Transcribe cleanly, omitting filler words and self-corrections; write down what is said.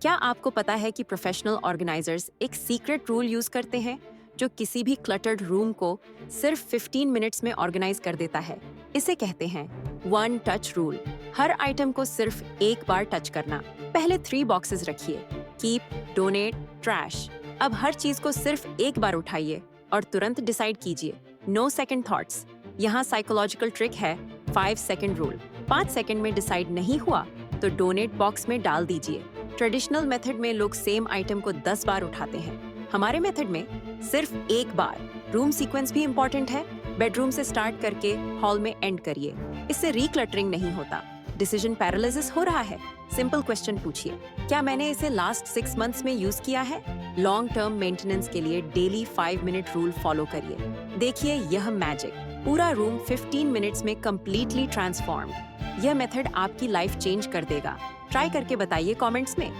क्या आपको पता है कि प्रोफेशनल ऑर्गेनाइजर्स एक सीक्रेट रूल यूज करते हैं जो किसी भी क्लटर्ड रूम को सिर्फ 15 मिनट्स में ऑर्गेनाइज कर देता है? इसे कहते हैं वन टच रूल। हर आइटम को सिर्फ एक बार टच करना। पहले 3 बॉक्सेस रखिए, कीप, डोनेट, ट्रैश। अब हर चीज को सिर्फ एक बार उठाइए और तुरंत डिसाइड कीजिए। No second thoughts. यहाँ साइकोलॉजिकल ट्रिक है 5 सेकंड रूल। 5 सेकंड में डिसाइड नहीं हुआ तो डोनेट बॉक्स में डाल दीजिए। ट्रेडिशनल मेथड में लोग सेम आइटम को 10 बार उठाते हैं। हमारे मेथड में सिर्फ एक बार। रूम सीक्वेंस भी इंपॉर्टेंट है। बेडरूम से स्टार्ट करके हॉल में एंड करिए। इससे रीक्लटरिंग नहीं होता। डिसीजन पैरालिसिस हो रहा है? सिंपल क्वेश्चन पूछिए, क्या मैंने इसे लास्ट 6 मंथ्स में यूज किया है? लॉन्ग टर्म मेंटेनेंस के लिए डेली 5 मिनट रूल फॉलो करिए। देखिए यह मैजिक, पूरा रूम 15 मिनट्स में कंप्लीटली ट्रांसफॉर्म। यह मेथड आपकी लाइफ चेंज कर देगा। ट्राई करके बताइए कमेंट्स में।